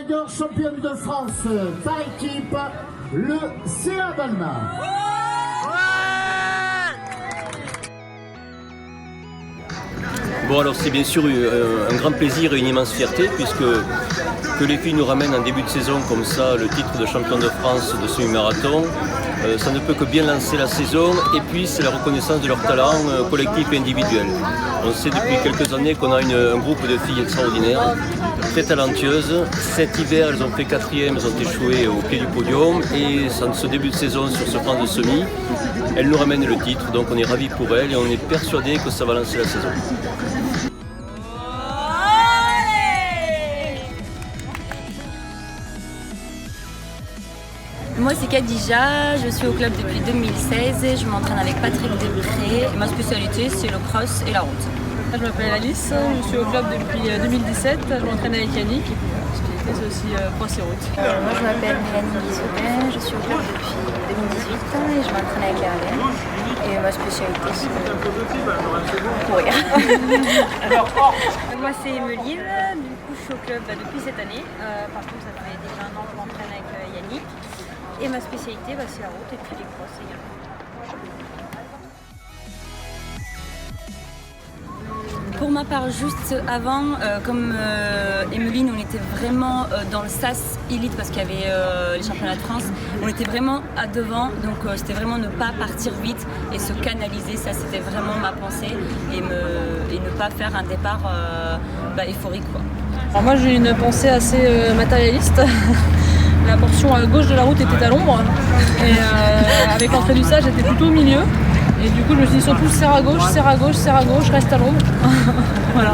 Rider championne de France par équipe, le CA Balma. Bon, alors c'est bien sûr un grand plaisir et une immense fierté puisque que les filles nous ramènent en début de saison comme ça le titre de champion de France de semi-marathon, ça ne peut que bien lancer la saison et puis c'est la reconnaissance de leur talent collectif et individuel. On sait depuis quelques années qu'on a un groupe de filles extraordinaires, très talentueuses. Cet hiver elles ont fait 4e, elles ont échoué au pied du podium et en ce début de saison sur ce plan de semi, elles nous ramènent le titre, donc on est ravis pour elles et on est persuadés que ça va lancer la saison. Moi c'est Khadija, je suis au club depuis 2016 et je m'entraîne avec Patrick Després. Ma spécialité c'est le cross et la route. Je m'appelle Alice, je suis au club depuis 2017, je m'entraîne avec Yannick. Ma spécialité c'est aussi cross et route. Moi je m'appelle Mélanie Guizobin, je suis au club depuis 2018 et je m'entraîne avec Caroline. Et ma spécialité c'est courir. Moi c'est Emeline, du coup je suis au club depuis cette année. Par contre ça fait déjà un an que je m'entraîne avec Yannick. Et ma spécialité c'est la route et puis les crosses également. Pour ma part, juste avant, comme Emeline, on était vraiment dans le SAS Elite parce qu'il y avait les championnats de France. On était vraiment à devant, donc c'était vraiment ne pas partir vite et se canaliser. Ça, c'était vraiment ma pensée et ne pas faire un départ euphorique, quoi. Alors moi, j'ai une pensée assez matérialiste. La portion à gauche de la route était à l'ombre et avec l'entrée du sas, j'étais plutôt au milieu. Et du coup, je me suis dit surtout serre à gauche, serre à gauche, serre à gauche, reste à l'ombre. Voilà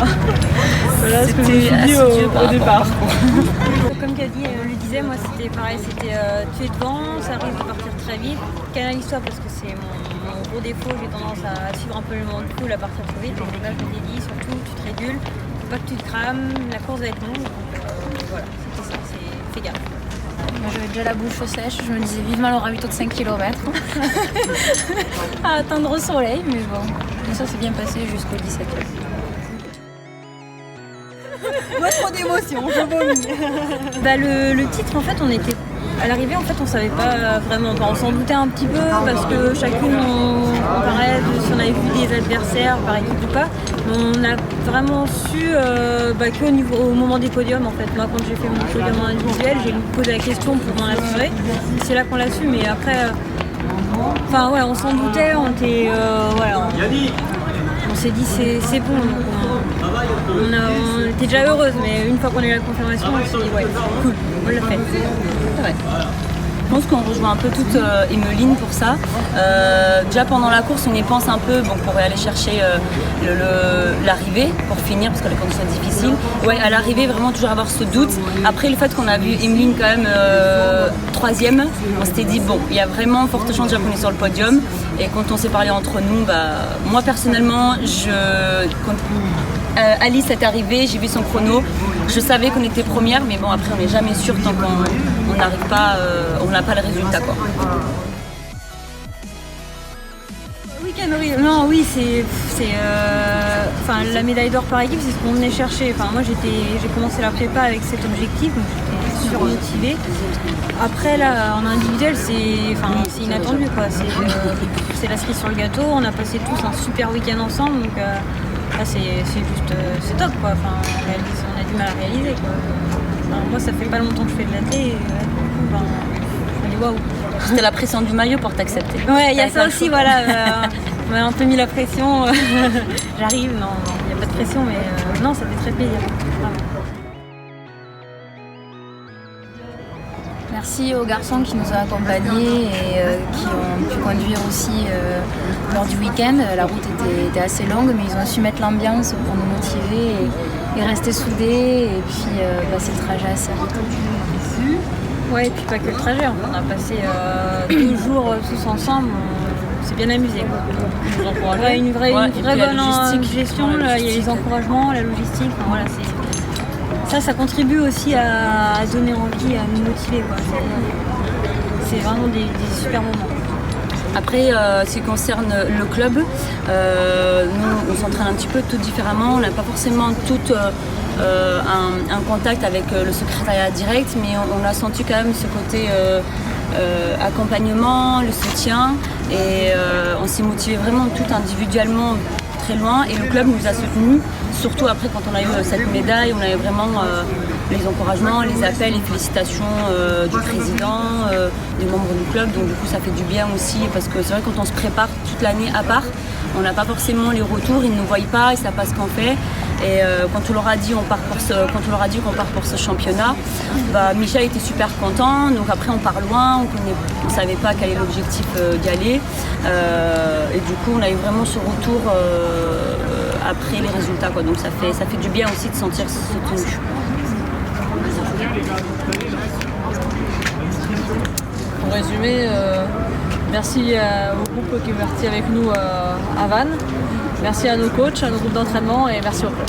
ce que je me suis dit au départ. Comme Kadi le disait, moi c'était pareil, c'était tu es devant, ça risque de partir très vite. Canalise-toi parce que c'est mon gros défaut, j'ai tendance à suivre un peu le monde cool, à partir trop vite. Donc là je m'étais dit, surtout tu te régules, faut pas que tu te crames, la course va être longue. Donc voilà, c'était ça, fais gaffe. Moi j'avais déjà la bouche sèche, je me disais vivement le ravito de 5 km à atteindre au soleil, mais bon, ça s'est bien passé jusqu'au 17e. Moi trop d'émotions, je vomis. Le titre en fait on était à l'arrivée en fait on savait pas vraiment, on s'en doutait un petit peu parce que chacune on paraît si on avait vu des adversaires par équipe ou pas, mais on a vraiment su au moment des podiums en fait. Moi quand j'ai fait mon podium individuel, j'ai posé la question pour m'en assurer. C'est là qu'on l'a su, mais après on s'en doutait, on était on s'est dit c'est bon. On était déjà heureuse, mais une fois qu'on a eu la confirmation, on s'est dit cool, on l'a fait. C'est vrai. Je pense qu'on rejoint un peu toute Emeline pour ça. Déjà pendant la course, on y pense un peu pour aller chercher l'arrivée pour finir parce que les conditions sont difficiles. Ouais, à l'arrivée, vraiment toujours avoir ce doute. Après le fait qu'on a vu Emeline quand même 3e, on s'était dit il y a vraiment forte chance déjà qu'on est sur le podium. Et quand on s'est parlé entre nous, moi personnellement, quand Alice est arrivée, j'ai vu son chrono, je savais qu'on était première, mais bon après on n'est jamais sûr tant qu'on n'arrive pas, on n'a pas le résultat quoi. Oui, c'est la médaille d'or par équipe, c'est ce qu'on venait chercher. Moi j'ai commencé la prépa avec cet objectif, donc j'étais surmotivée. Après là en individuel c'est inattendu quoi. C'est la cerise sur le gâteau, on a passé tous un super week-end ensemble, donc là c'est top quoi. On a du mal à réaliser quoi. Moi ça fait pas longtemps que je fais de l'athlé et je me dis waouh. C'était la pression du maillot pour t'accepter. Ouais, il y a ça aussi, voilà. On m'a un peu mis la pression. J'arrive, non, il n'y a pas de pression, mais non, ça fait très plaisir. Vraiment. Merci aux garçons qui nous ont accompagnés et qui ont pu conduire aussi lors du week-end. La route était assez longue, mais ils ont su mettre l'ambiance pour nous motiver et rester soudés et puis passer le trajet assez vite. Ouais, et puis pas que le trajet, on a passé 2 jours tous ensemble, on s'est bien amusé. Une vraie bonne gestion, il y a les encouragements, la logistique, ça contribue aussi à donner envie, à nous motiver. C'est vraiment des super moments. Après, ce qui concerne le club, nous on s'entraîne un petit peu tout différemment, on n'a pas forcément toutes un contact avec le secrétariat direct, mais on a senti quand même ce côté accompagnement, le soutien, et on s'est motivé vraiment tout individuellement très loin, et le club nous a soutenus, surtout après quand on a eu cette médaille. On avait vraiment les encouragements, les appels, les félicitations du président, des membres du club, donc du coup ça fait du bien aussi, parce que c'est vrai quand on se prépare toute l'année à part, on n'a pas forcément les retours, ils ne nous voient pas, ils ne savent pas ce qu'on fait. Et quand on leur a dit qu'on part pour ce championnat, Michel était super content. Donc après on part loin, on ne savait pas quel est l'objectif d'y aller. Et du coup on a eu vraiment ce retour après les résultats, quoi. Donc ça fait du bien aussi de sentir soutenu. Pour résumer, merci au groupe qui est parti avec nous à Vannes. Merci à nos coachs, à nos groupes d'entraînement et merci au club.